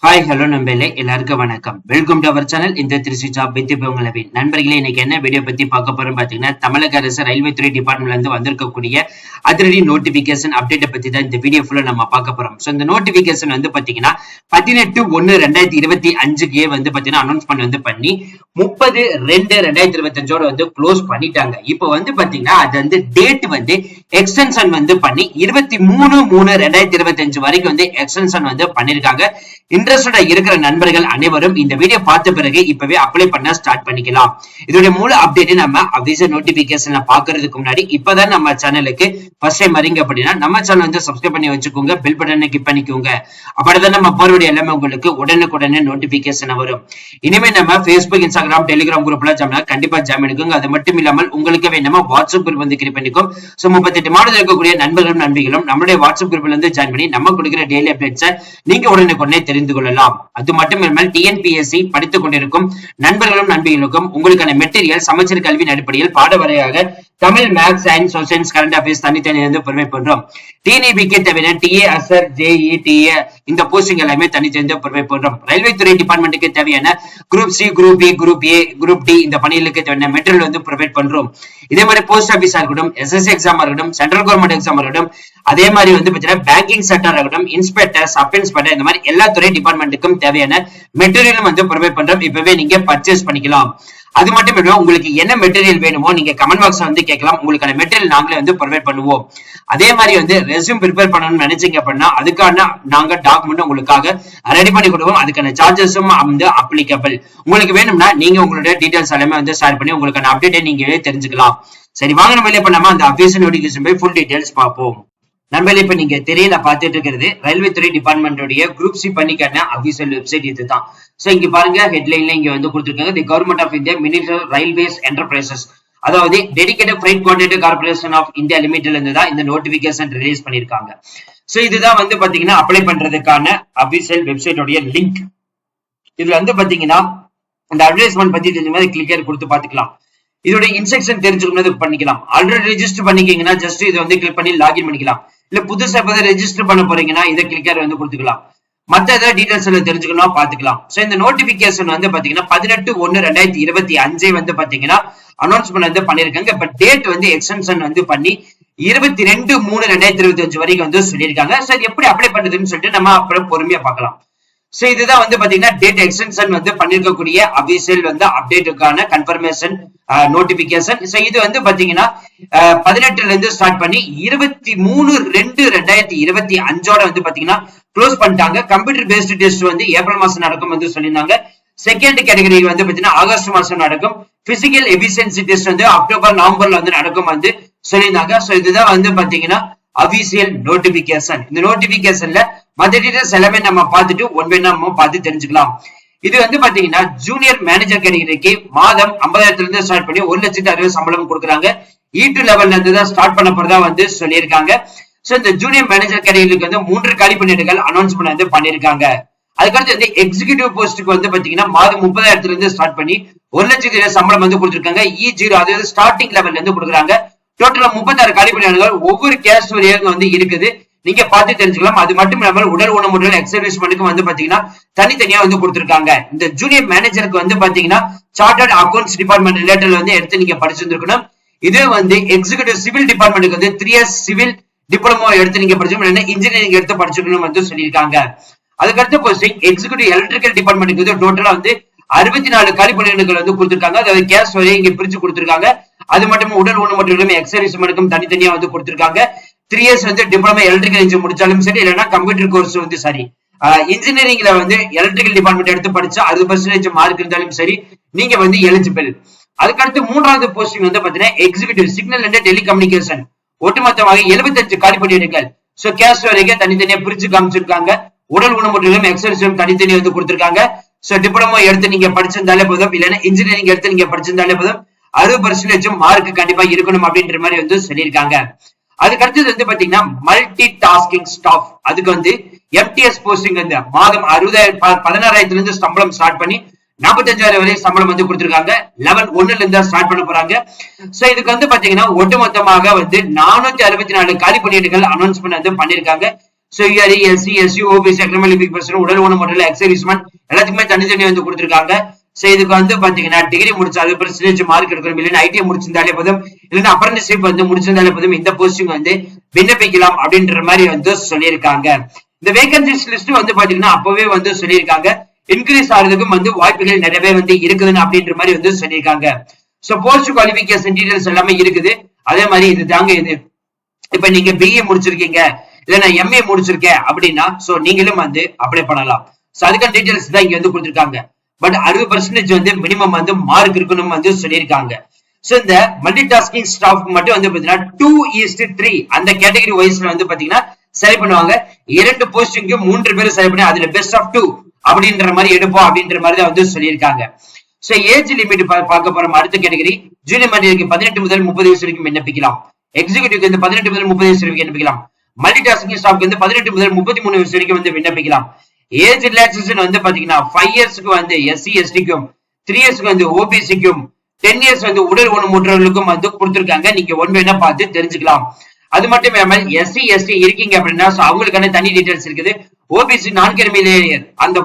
Hi hello நண்பர்களே, எல்லாருக்கும் வணக்கம். Welcome to our channel. இந்த திருச்சி ஜாப் வித் உங்களவின் நண்பர்களே, இன்னைக்கு என்ன வீடியோ பத்தி பார்க்க போறோம் பாத்தீங்கன்னா, தமிழக அரசு ரயில்வே துறை டிபார்ட்மெண்ட்ல இருந்து வந்திருக்கக்கூடிய அதிரடி நோட்டிபிகேஷன் அப்டேட்டை பத்தி தான் இந்த வீடியோ ஃபுல்லா நம்ம பார்க்க போறோம். சோ இந்த நோட்டிபிகேஷன் வந்து பாத்தீங்கன்னா 18/1/2025 வந்து பாத்தீங்கன்னா அனௌன்ஸ்மெண்ட் பண்ணி 30/2/2025 வந்து க்ளோஸ் பண்ணிட்டாங்க. இப்போ வந்து பாத்தீங்கன்னா அது வந்து டேட் வந்து எக்ஸ்டென்ஷன் பண்ணி 23/3/2025 வரைக்கும் வந்து எக்ஸ்டென்ஷன் பண்ணிருக்காங்க. இன்ட்ரெஸ்டடா இருக்கிற நண்பர்கள் அனைவரும் இந்த வீடியோ பார்த்த பிறகு இப்பவே அப்ளை பண்ண ஸ்டார்ட் பண்ணிக்கலாம். இதோட முழு அப்டேட் நம்ம அபிஷியல் நோட்டிபிகேஷன்ல பாக்குறதுக்கு முன்னாடி இப்பதான் நம்ம சேனலுக்கு ஃபர்ஸ்ட் டைம் வரீங்க அப்படின்னா நம்ம சேனல் சப்ஸ்கிரைப் பண்ணி வச்சுக்கோங்க, பெல் பட்டனை கிளிக் பண்ணிக்கோங்க. அப்படிதான் நம்ம போறவடைய எல்லாமே உங்களுக்கு உடனுக்குடனே நோட்டிபிகேஷன் வரும். இனிமே நம்ம Facebook, Instagram, Telegram குரூப்ல கண்டிப்பா ஜாயின் பண்ணிக்கோங்க. அது மட்டும் இல்லாமல் உங்களுக்கு வேணுமா வாட்ஸ்அப் குரூப் கிரியேட் பண்ணிக்கோம். சோ 38 மாடல் இருக்கக்கூடிய நண்பர்களும் நண்பிகளும் நம்மளுடைய வாட்ஸ்அப் குரூப்ல ஜாயின் பண்ணி நம்ம கொடுக்கிற டெய்லி அப்டேட்ஸை நீங்க உடனுக்குடனே தெரிந்து கொள்ளலாம். அது மட்டும் இல்லாமல் டிஎன்பிஎஸ்சி படித்துக் கொண்டிருக்கும் நண்பர்களும் நண்பிகளுக்கும் உங்களுக்கான மெட்டீரியல் சமச்சீர் கல்வியின் அடிப்படையில் பாட வரையாக Tamil, maths, science, social, current affairs தனித்தனியாக ப்ரொவைட் பண்றோம். டிஎன்பிக்கு தவிர டிஏ, அசர், ஜேஇ, டிஏ இந்த போஸ்டிங் எல்லாமே தனித்தனியாக ப்ரொவைட் பண்றோம். ரயில்வே துறை டிபார்ட்மெண்ட்டுக்கு தேவையான group C, group B, group A, group D இந்த பணிகளுக்கு தேவையான மெட்டீரியல் ப்ரொவைட் பண்றோம். இதே மாதிரி போஸ்ட் ஆபீஸா இருக்கட்டும், எஸ்எஸ்சி எக்ஸாம் இருக்கட்டும், சென்ட்ரல் கவர்மெண்ட் எக்ஸாம் இருக்கட்டும், அதே மாதிரி பாத்தீங்கன்னா பேங்கிங் செக்டர் இருக்கட்டும், இன்ஸ்பெக்டர், சப் இன்ஸ்பெக்டர் இந்த மாதிரி எல்லா துறை டிபார்ட்மெண்ட்டுக்கும் தேவையான மெட்டீரியலும் ப்ரொவைட் பண்றோம். இப்பவே நீங்க பர்ச்சேஸ் பண்ணிக்கலாம். அது மட்டும் இல்ல, உங்களுக்கு என்ன மெட்டீரியல் வேணுமோ நீங்க கமெண்ட் பாக்ஸ்ல கேட்கலாம். உங்களுக்கான மெட்டீரியல் நாங்களே ப்ரொவைட் பண்ணுவோம். அதே மாதிரி ரெஸ்யூம் ப்ரிப்பேர் பண்ணணும்னு நினைச்சீங்க அப்படின்னா அதுக்கான நாங்க டாக்குமெண்ட் உங்களுக்காக ரெடி பண்ணி கொடுப்போம். அதுக்கான சார்ஜஸும் அப்ளிகபிள். உங்களுக்கு வேணும்னா நீங்க உங்களுடைய டீடைல்ஸ் எல்லாமே ஷேர் பண்ணி உங்களுக்கான அப்டேட்டை நீங்களே தெரிஞ்சுக்கலாம். சரி, வாங்க நம்ம வெளியே பண்ணாம அந்த அபிஷியல் நோட்டிபிகேஷன் போய் ஃபுல் டீடைல்ஸ் பார்ப்போம். நண்பர்களே, இப்ப நீங்க தெரியல பாத்துட்டு இருக்கிறது ரயில்வே துறை டிபார்ட்மெண்டோட குரூப் சி பண்ணிக்கான அபிஷியல் வெப்சைட் இதுதான். சோ இங்க பாருங்க, ஹெட்லைன்ல இங்க கொடுத்திருக்காங்க, the government of India minister railways enterprises, அதாவது dedicated freight quantity corporation of India லிமிடெட்ல இருந்து தான் இந்த நோட்டிபிகேஷன் ரிலீஸ் பண்ணிருக்காங்க. சோ இதுதான் பாத்தீங்கன்னா அப்ளை பண்றதுக்கான அபிஷியல் வெப்சைட்டோட லிங்க். இதுல பாத்தீங்கன்னா இந்த அட்வர்டைஸ்மெண்ட் பத்தி தெரிஞ்ச மாதிரி கிளிக்கர் கொடுத்து பாத்துக்கலாம். இதோட இன்ஸ்ட்ரக்ஷன் தெரிஞ்சுக்கணும் பண்ணிக்கலாம். ஆல்ரெடி ரெஜிஸ்டர் பண்ணிக்கீங்கன்னா ஜஸ்ட் இதை கிளிக் பண்ணி லாகின் பண்ணிக்கலாம். இல்ல புதுசா ரெஜிஸ்டர் பண்ண போறீங்கன்னா இதை கிளிக்கர் கொடுத்துக்கலாம். மத்த ஏதாவது டீடைல்ஸ் தெரிஞ்சுக்கணும் பாத்துக்கலாம். சோ இந்த நோட்டிபிகேஷன் பாத்தீங்கன்னா 18/1/2025 பாத்தீங்கன்னா அனௌன்ஸ்மெண்ட் பண்ணிருக்காங்க. இப்ப டேட் எக்ஸ்டென்ஷன் பண்ணி 22/3/2025 வரைக்கும் சொல்லியிருக்காங்க. சோ எப்படி அப்ளை பண்றதுன்னு சொல்லிட்டு நம்ம அப்புறம் பொறுமையா பார்க்கலாம். சோ இதுதான் பாத்தீங்கன்னா டேட் எக்ஸ்டென்ஷன் பண்ணிருக்கக்கூடிய அபிஷியல் அப்டேட்டுக்கான கன்ஃபர்மேஷன் நோட்டிபிகேஷன். சோ இது பாத்தீங்கன்னா 18ல இருந்து ஸ்டார்ட் பண்ணி 23/2/2025 பாத்தீங்கன்னா க்ளோஸ் பண்ணிட்டாங்க. கம்ப்யூட்டர் பேஸ்ட் டெஸ்ட் ஏப்ரல் மாசம் நடக்கும் சொல்லியிருந்தாங்க. செகண்ட் கேட்டகரி பாத்தீங்கன்னா ஆகஸ்ட் மாசம் நடக்கும். பிசிக்கல் எபிசியன்சி டெஸ்ட் அக்டோபர், நவம்பர்ல நடக்கும் சொல்லியிருந்தாங்க. சோ இதுதான் பாத்தீங்கன்னா அபிஷியல் நோட்டிபிகேஷன். இந்த நோட்டிபிகேஷன்ல மற்ற டீடைல்ஸ் எல்லாமே நம்ம பார்த்துட்டு ஒன் பை நம்ம பார்த்து தெரிஞ்சுக்கலாம். இது பாத்தீங்கன்னா ஜூனியர் மேனேஜர் கேட்டகரிக்கு மாதம் 50,000 இருந்து ஸ்டார்ட் பண்ணி 1,60,000 சம்பளம் கொடுக்குறாங்க. E2 லெவல்ல இருந்து தான் ஸ்டார்ட் பண்ண போறதா சொல்லியிருக்காங்க. சோ இந்த ஜூனியர் மேனேஜர் கேட்டகரிக்கு 3 காலி பணியிடங்கள் அனௌன்ஸ்மெண்ட் பண்ணிருக்காங்க. அதுக்கடுத்து எக்ஸிகியூட்டிவ் போஸ்ட்டுக்கு பாத்தீங்கன்னா மாதம் 30,000 இருந்து ஸ்டார்ட் பண்ணி 1,00,000 சம்பளம் கொடுத்திருக்காங்க. E0 அதாவது ஸ்டார்டிங் லெவல்ல இருந்து கொடுக்குறாங்க. டோட்டலா 36 காலி பணியிடங்கள் ஒவ்வொரு கேஸ்ட் வரையும் இருக்குது. நீங்க பார்த்து தெரிஞ்சுக்கலாம். அது மட்டும் இல்லாமல் உடல் ஊனமுற்றல் எக்ஸர்வீஸ்மென்ட்க்கு பாத்தீங்கன்னா தனித்தனியா கொடுத்திருக்காங்க. இந்த ஜூனியர் மேனேஜருக்கு பாத்தீங்கன்னா சார்ட்டர்ட் அக்கவுண்ட்ஸ் டிபார்ட்மெண்ட் ரிலேட்டட் எடுத்து நீங்க படிச்சிருக்கணும். இது எக்ஸிகியூட்டிவ் சிவில் டிபார்ட்மெண்ட்டுக்கு 3 இயர்ஸ் சிவில் டிப்ளமோ எடுத்து நீங்க படிச்சிருக்கணும். இன்ஜினியரிங் எடுத்து படிச்சிருக்கணும் சொல்லியிருக்காங்க. அதுக்கடுத்த போஸ்டிங் எக்ஸிகியூட்டிவ் எலக்ட்ரிக்கல் டிபார்ட்மெண்ட்டுக்கு டோட்டலா 64 காலி பணியிடங்கள் கொடுத்திருக்காங்க. அதாவது கேஸ் வரையை இங்க பிரிச்சு கொடுத்திருக்காங்க. அது மட்டும் உடல் ஊனமுற்றலும் எக்ஸர்வீஸ்மென்ட்க்கும் தனித்தனியா கொடுத்திருக்காங்க. 3 இயர்ஸ் டிப்ளமோ எலக்ட்ரிக்கல் இன்ஜினியர் முடிச்சாலும் சரி, இல்லைன்னா கம்ப்யூட்டர் கோர்ஸ் சரி, இன்ஜினியரிங்ல எலக்ட்ரிக்கல் டிபார்ட்மெண்ட் எடுத்து படிச்சா 60% மார்க் இருந்தாலும் சரி நீங்க எலிஜிபிள். அதுக்கடுத்து மூன்றாவது போஸ்டிங் பாத்தீங்கன்னா எக்ஸிகியூட்டிவ் சிக்னல் அண்ட் டெலிகம்யூனிகேஷன், ஒட்டுமொத்தமாக 75 காலி பணியிடங்கள். சோ கேஸ்ட் வரைக்கும் தனித்தனியா பிரிச்சு காமிச்சிருக்காங்க. உடல் ஊனமுற்றலும் எக்ஸர்வீஸ் தனித்தனியா கொடுத்திருக்காங்க. சோ டிப்ளமோ எடுத்து நீங்க படிச்சிருந்தாலே போதும், இல்லைன்னா இன்ஜினியரிங் எடுத்து நீங்க படிச்சிருந்தாலே போதும், 60% மார்க் கண்டிப்பா இருக்கணும் அப்படின்ற மாதிரி சொல்லியிருக்காங்க. அதுக்கு அடுத்தது பாத்தீங்கன்னா மல்டி டாஸ்கிங் ஸ்டாஃப், அதுக்கு எம்டிஎஸ் போஸ்டிங் மாதம் 16,000 இருந்து சம்பளம் ஸ்டார்ட் பண்ணி 45,000 வரை சம்பளம் கொடுத்திருக்காங்க. 11/1 இருந்து ஸ்டார்ட் பண்ண போறாங்க. சோ இதுக்கு பாத்தீங்கன்னா ஒட்டுமொத்தமாக 464 காலி பணியிடங்கள் அனௌன்ஸ்மெண்ட் பண்ணிருக்காங்க. So UR SC SC OBC economic weak person உடல் ஊனமுற்றோர் எக்ஸர்வீஸ்மேன் எல்லாத்துக்குமே தனித்தனி வந்து கொடுத்திருக்காங்க. சோ இதுக்கு வந்து பாத்தீங்கன்னா டிகிரி முடிச்சாலே பெர்சன்டேஜ் மார்க் எடுக்கணும், இல்லைன்னா ஐடிஐ முடிச்சிருந்தாலே போதும், இல்லைன்னா அப்ரண்டிஸ்ஷிப் வந்து முடிச்சிருந்தாலே போதும் இந்த போஸ்டிங் வந்து விண்ணப்பிக்கலாம் அப்படின்ற மாதிரி வந்து சொல்லியிருக்காங்க. இந்த வேகன்சிஸ் லிஸ்ட் வந்து பாத்தீங்கன்னா அப்பவே வந்து சொல்லியிருக்காங்க, இன்க்ரீஸ் ஆகிறதுக்கும் வந்து வாய்ப்புகள் நிறையவே வந்து இருக்குதுன்னு அப்படின்ற மாதிரி வந்து சொல்லியிருக்காங்க. சோ போஸ்ட் குவாலிபிகேஷன் டீடைல்ஸ் எல்லாமே இருக்குது. அதே மாதிரி இது தாங்க இது. இப்ப நீங்க பிஏ முடிச்சிருக்கீங்க இல்ல நான் எம்ஏ முடிச்சிருக்கேன் அப்படின்னா சோ நீங்களும் வந்து அப்ளை பண்ணலாம். சோ அதுக்கான டீடைல்ஸ் தான் இங்க வந்து கொடுத்திருக்காங்க. பட் 60% வந்து மினிமம் வந்து மார்க் இருக்கணும் வந்து சொல்லியிருக்காங்க. சோ இந்த மல்டி டாஸ்கிங் ஸ்டாஃப் மட்டும் வந்து பாத்தீங்கன்னா 2:3 அந்த கேட்டகரி வைஸ்ல வந்து பாத்தீங்கன்னா செலக்ட் பண்ணுவாங்க. 2 போஸ்டிங்க்கு 3 பேர் செலக்ட் பண்ணி அதுல பெஸ்ட் ஆஃப் 2 அப்படின்ற மாதிரி எடுப்போம் அப்படின்ற மாதிரி தான் வந்து சொல்லியிருக்காங்க. சோ ஏஜ் லிமிட் பார்க்க போறோம். அடுத்த கேட்டகரி ஜூனியர் மேனேஜருக்கு 18 முதல் 30 வயசு வரைக்கும் விண்ணப்பிக்கலாம். எக்ஸிகியூட்டிவ்க்கு வந்து 18 முதல் 30 வயசு வரைக்கும் விண்ணப்பிக்கலாம். மல்டி டாஸ்கிங் ஸ்டாஃப்க்கு வந்து 18 முதல் 33 வயசு வரைக்கும் வந்து விண்ணப்பிக்கலாம். ஏஜ் ரிலாக்சேஷன் வந்து பாத்தீங்கன்னா 5 இயர்ஸ்க்கு வந்து எஸ்சி எஸ்டிக்கும், 3 இயர்ஸ்க்கு வந்து ஓபிசிக்கும், 10 இயர்ஸ் வந்து உடல் ஊனமுற்றவர்களுக்கும் வந்து கொடுத்திருக்காங்க. நீங்க ஒன் வேணா பார்த்து தெரிஞ்சுக்கலாம். அது மட்டும் இல்லாமல் எஸ்சி எஸ்டி இருக்கீங்க அப்படின்னா அவங்களுக்கான தனி டீடைல்ஸ் இருக்குது. ஓபிசி நான் கிரிமினல் அந்த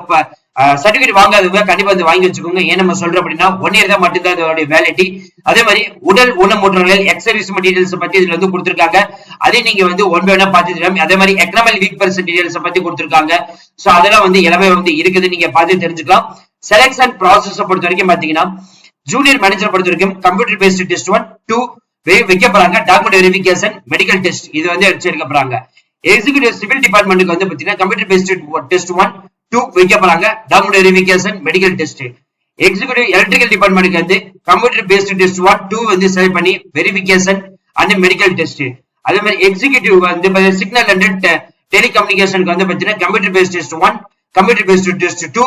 சர்டிபிகேட் வாங்காதவங்க கண்டிப்பா வந்து வாங்கி வச்சுக்கோங்க. ஏன் நம்ம சொல்றோம் அப்படின்னா 1 இயர் தான் மட்டும்தான் அதோட வேலிட்டி. அதே மாதிரி உடல் ஊனமுற்றவர்கள் எக்ஸர்வீஸ் டீடைல்ஸ் பத்தி இதுல வந்து கொடுத்திருக்காங்க. அதே நீங்க வந்து ஒன் வேணா பார்த்து, அதே மாதிரி எக்கனாமிக் வீக் பர்சன் டீடைல்ஸ் பத்தி கொடுத்திருக்காங்க. சோ அதெல்லாம் வந்து எல்லாமே வந்து இருக்குது, நீங்க பார்த்து தெரிஞ்சுக்கலாம். செலக்ஷன் ப்ராசஸ் பொறுத்த வரைக்கும் பாத்தீங்கன்னா ஜூனியர் மேனேஜர் பொறுத்த வரைக்கும் கம்ப்யூட்டர் பேஸ்ட் டெஸ்ட் 1 2 வைக்க போறாங்க. டாக்குமெண்ட் வெரிஃபிகேஷன், மெடிக்கல் டெஸ்ட் இது வந்து எடுக்க போறாங்க. எக்ஸிகியூட்டிவ் சிவில் டிபார்ட்மெண்ட்டுக்கு வந்து பாத்தீங்கன்னா கம்ப்யூட்டர் பேஸ்ட் டெஸ்ட் 1 2 வைக்க போறாங்க. Document verification, medical test. Executive electrical டிபார்ட்மெண்ட்டுக்கு வந்து கம்ப்யூட்டர் பேஸ்ட் டெஸ்ட் 1 2 வந்து செலக்ட் பண்ணி வெரிஃபிகேஷன் அண்ட் மெடிக்கல் டெஸ்ட். அதே மாதிரி எக்ஸிகியூட்டிவ் வந்து சிக்னல் அண்ட் டெலிகம்யூனிகேஷனுக்கு வந்து பாத்தீங்கன்னா computer based test 1 computer based test 2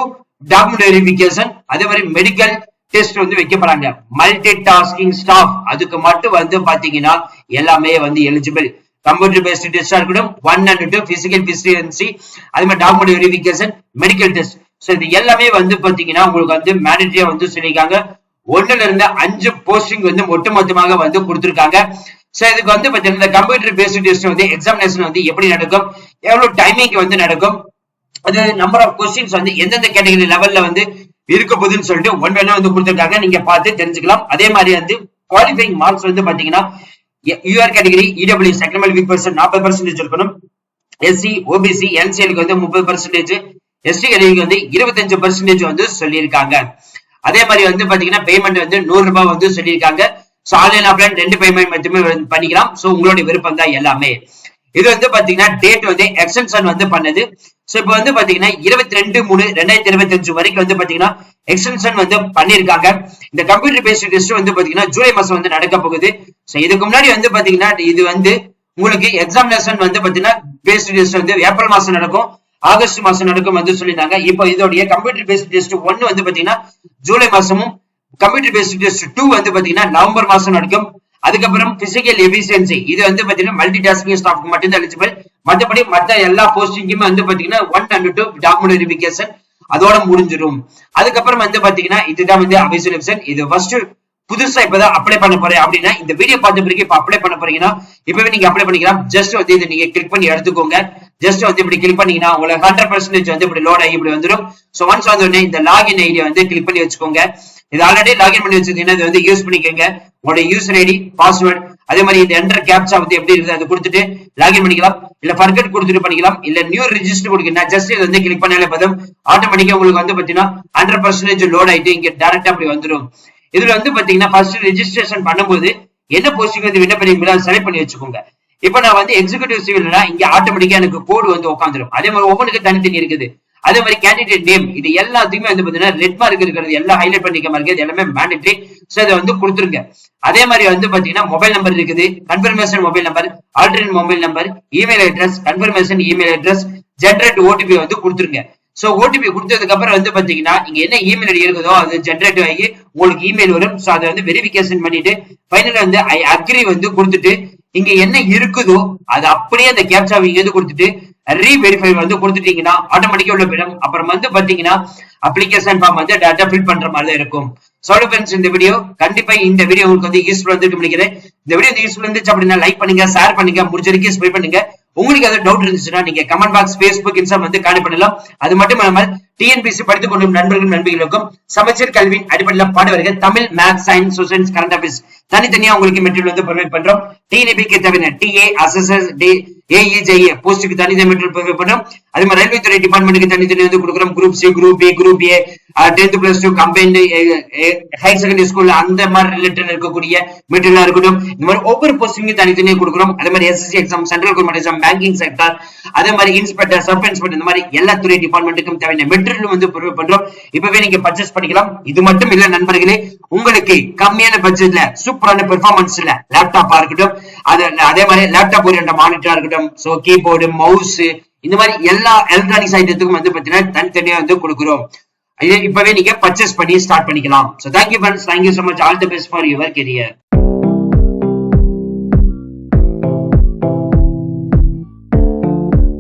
document verification அதே மாதிரி மெடிக்கல் டெஸ்ட் வந்து வைக்க போறாங்க. மல்டி டாஸ்கிங் ஸ்டாஃப் அதுக்கு மட்டும் வந்து பாத்தீங்கன்னா எல்லாமே வந்து எலிஜிபிள். கம்ப்யூட்டர் பேஸ்ட் டெஸ்டா இருக்கட்டும், 1 and 2 பிசிக்கல் எஃபிஷியன்சி, அதே மாதிரி document verification, medical test. So இது எல்லாமே வந்து பாத்தீங்கன்னா உங்களுக்கு வந்து மேண்டேட்டரியா வந்து சொல்லிருக்காங்க. 1ல இருந்து 5 போஸ்டிங் வந்து ஒட்டுமொத்தமாக வந்து கொடுத்திருக்காங்க. சோ இதுக்கு வந்து பாத்தீங்கன்னா கம்ப்யூட்டர் பேஸ்ட் டெஸ்ட் வந்து எக்ஸாமினேஷன் வந்து எப்படி நடக்கும், எவ்வளவு டைமிங் வந்து நடக்கும், அது நம்பர் ஆஃப் கொஸ்டின்ஸ் வந்து எந்தெந்த கேட்டகரி லெவல்ல வந்து இருக்க போகுதுன்னு சொல்லிட்டு ஒன் வேணா வந்து கொடுத்திருக்காங்க. நீங்க பார்த்து தெரிஞ்சுக்கலாம். அதே மாதிரி வந்து குவாலிஃபைங் மார்க்ஸ் வந்து பாத்தீங்கன்னா you are category EWS economic weak person 40% இருக்கணும். எஸ்சி ஓபிசி என்சிஎலுக்கு வந்து 30%, எஸ்டி கேட்டகரிக்கு வந்து 25% வந்து சொல்லியிருக்காங்க. அதே மாதிரி வந்து பாத்தீங்கன்னா பேமெண்ட் வந்து 100 ரூபாய் வந்து சொல்லியிருக்காங்க. சோ ஆன்லைன் ஆஃப்லைன் 2 பேமெண்ட் மட்டுமே பண்ணிக்கலாம். சோ உங்களுடைய விருப்பம் தான் எல்லாமே. இது வந்து பாத்தீங்கன்னா டேட் வந்து எக்ஸ்டென்ஷன் வந்து பண்ணது. சோ இப்போ வந்து பாத்தீங்கன்னா 22/3/2025 வரைக்கும் வந்து பாத்தீங்கன்னா எக்ஸ்டென்ஷன் வந்து பண்ணிருக்காங்க. இந்த கம்ப்யூட்டர் பேஸ்ட் டெஸ்ட் வந்து பாத்தீங்கன்னா ஜூலை மாசம் வந்து நடக்க போகுது. சோ இதுக்கு முன்னாடி வந்து பாத்தீங்கன்னா இது வந்து உங்களுக்கு எக்ஸாமினேஷன் வந்து பாத்தீங்கன்னா பேஸ்ட் டெஸ்ட் வந்து ஏப்ரல் மாசம் நடக்கும், ஆகஸ்ட் மாசம் நடக்கும் வந்து சொல்லியிருந்தாங்க. இப்போ இதோடைய கம்ப்யூட்டர் பேஸ்ட் டெஸ்ட் 1 வந்து பாத்தீங்கன்னா ஜூலை மாசமும், கம்ப்யூட்டர் பேஸ்ட் டெஸ்ட் 2 வந்து பாத்தீங்கன்னா நவம்பர் மாசம் நடக்கும். அதுக்கப்புறம் பிசிக்கல் எஃபிஷியன்சி இது வந்து பாத்தீங்கன்னா மல்டி டாஸ்கிங் ஸ்டாஃப்க்கு மட்டும்தான் எலிஜிபிள். மற்றபடி மற்ற எல்லா போஸ்டிங்குமே வந்து பாத்தீங்கன்னா 1 and 2 டாக்குமெண்ட் வெரிஃபிகேஷன் அதோட முடிஞ்சிடும். அதுக்கப்புறம் வந்து பாத்தீங்கன்னா இதுதான் வந்து அபிஷியல் வெப்சைட். இது ஃபர்ஸ்ட் புதுசா இப்பதான் அப்ளை பண்ண போறேன் அப்படின்னா இந்த வீடியோ பார்த்த பிறகு இப்ப அப்ளை பண்ண போறீங்கன்னா இப்பவே நீங்க அப்ளை பண்ணிக்கலாம். ஜஸ்ட் வந்து இதை நீங்க கிளிக் பண்ணி எடுத்துக்கோங்க. ஜஸ்ட் வந்து இப்படி கிளிக் பண்ணீங்கன்னா உங்களுக்கு 100% வந்து இப்படி லோட் ஆகி இப்படி வந்துடும். சோ ஒன்ஸ் வந்து உடனே இந்த லாகின் ஐடியா வந்து கிளிக் பண்ணி வச்சுக்கோங்க. இது ஆல்ரெடி லாகின் பண்ணி வச்சிருந்தீங்கன்னா இது வந்து யூஸ் பண்ணிக்கோங்க. உங்களோட யூசர் ஐடி, பாஸ்வேர்ட், அதே மாதிரி இந்த என்டர் கேப்சா வந்து எப்படி இருக்குது அதை கொடுத்துட்டு லாகின் பண்ணிக்கலாம். இல்ல ஃபர்கெட் கொடுத்துட்டு பண்ணிக்கலாம். இல்ல நியூ ரெஜிஸ்டர் கொடுக்கணும். ஜஸ்ட் இது வந்து கிளிக் பண்ணாலே போதும் ஆட்டோமேட்டிக்கா உங்களுக்கு வந்து பாத்தீங்கன்னா 100% லோட் ஆயிட்டு இங்க டைரக்டா அப்படி வந்துடும். இதுல வந்து பாத்தீங்கன்னா ஃபர்ஸ்ட் ரெஜிஸ்ட்ரேஷன் பண்ணும்போது என்ன போஸ்டிங் வந்து விண்ணப்பிக்கிறீங்களோ செலக்ட் பண்ணி வச்சுக்கோங்க. இப்ப நான் வந்து எக்ஸிகியூட்டிவ் சிவில்னா இங்க ஆட்டோமேட்டிக்கா எனக்கு கோடு வந்து உட்காந்துரும். அதே மாதிரி ஒவ்வொன்றுக்கு தனித்தனி இருக்குது. அதே மாதிரி கேண்டிடேட் நேம் இது எல்லாத்துக்குமே வந்து பாத்தீங்கன்னா ரெட் மார்க் இருக்கிறது எல்லாம் ஹைலைட் பண்ணிக்க மாதிரி இருக்குது. எல்லாமே மேண்டேட்டரி. சோ இதை வந்து கொடுத்துருங்க. அதே மாதிரி வந்து பாத்தீங்கன்னா மொபைல் நம்பர் இருக்குது, confirmation mobile number, alternate mobile number, email address, confirmation email address, generate OTP வந்து கொடுத்துருங்க. சோ ஓடிபி கொடுத்ததுக்கு அப்புறம் வந்து பாத்தீங்கன்னா நீங்க என்ன இமெயில் ஐடி இருக்குதோ அது ஜெனரேட் ஆகி உங்களுக்கு இமெயில் வரும். சோ அதை வந்து வெரிஃபிகேஷன் பண்ணிட்டு ஃபைனலா வந்து ஐ அக்ரி வந்து கொடுத்துட்டு இங்க என்ன இருக்குதோ அது அப்படியே அந்த கேப்சா இங்க கொடுத்துட்டு ரீவெரிஃபை வந்து கொடுத்துட்டீங்கன்னா ஆட்டோமேட்டிக்கா உள்ள போயிடும். அப்புறம் வந்து பாத்தீங்கன்னா அப்ளிகேஷன் ஃபார்ம் வந்து டேட்டா ஃபில் பண்ற மாதிரி இருக்கும். சாரி ஃப்ரெண்ட்ஸ், இந்த வீடியோ கண்டிப்பா இந்த வீடியோ உங்களுக்கு வந்து யூஸ்ஃபுல் வந்து நினைக்கிறேன். இந்த வீடியோ யூஸ்ஃபுல் இருந்துச்சு அப்படின்னா லைக் பண்ணுங்க, ஷேர் பண்ணுங்க, முடிஞ்ச வரைக்கும் ஸ்ப்ரெட் பண்ணுங்க. உங்களுக்கு ஏதாவது டவுட் இருந்துச்சுன்னா நீங்க கமெண்ட் பாக்ஸ், Facebook, இன்ஸ்டாகிராம் வந்து கான்டாக்ட் பண்ணலாம். அது மட்டும் இல்லாமல் டிஎன்பிசி படித்துக் கொள்ளும் நண்பர்களுக்கும் சமச்சீர் கல்வியின் அடிப்படையில் பாடுவார்கள் Tamil, maths, science, social, current affairs தனித்தனியா உங்களுக்கு மெட்டீரியல் வந்து ப்ரொவைட் பண்றோம். டிஎன்பிக்கு தேவையான டிஏ, அசஸர், ஏஇஜேஏ போஸ்டுக்கு தனித்தனி மெட்டீரியல் ப்ரொவைட் பண்றோம். அதே மாதிரி ரயில்வே துறை டிபார்ட்மெண்ட்டுக்கு தனித்தனி வந்து கொடுக்குறோம். Group C, group B, group A, 10th + 2 combined higher secondary ஸ்கூல்ல அந்த மாதிரி ரிலேட்டட் இருக்கக்கூடிய மெட்டீரியலா இருக்கட்டும். இந்த மாதிரி ஒவ்வொரு போஸ்டிங்கும் தனித்தனியாக கொடுக்குறோம். அதே மாதிரி SSC exam, central government exam, banking sector, அதே மாதிரி இன்ஸ்பெக்டர், சப் இன்ஸ்பெக்டர், இந்த மாதிரி எல்லா துறை டிபார்ட்மெண்ட்டுக்கும் தேவையான மெட்டீரியல் வந்து ப்ரொவைட் பண்றோம். இப்பவே நீங்க பர்ச்சேஸ் பண்ணிக்கலாம். இது மட்டும் இல்ல நண்பர்களே, உங்களுக்கு கம்மியான பட்ஜெட்ல சூப்பரான பெர்ஃபார்மன்ஸ்ல லேப்டாப்பா இருக்கட்டும், அதே மாதிரி லேப்டாப் ஓரியன்ட் மானிட்டரா இருக்கட்டும், சோ கீபோர்டு, மவுஸ், இந்த மாதிரி எல்லா எலக்ட்ரானிக்ஸ் ஐட்டத்துக்கும் வந்து பாத்தீங்கன்னா தனித்தனியா வந்து கொடுக்குறோம். இப்பவே நீங்க பர்ச்சேஸ் பண்ணி ஸ்டார்ட் பண்ணிக்கலாம். So thank you friends, thank you so much, all the best for your career.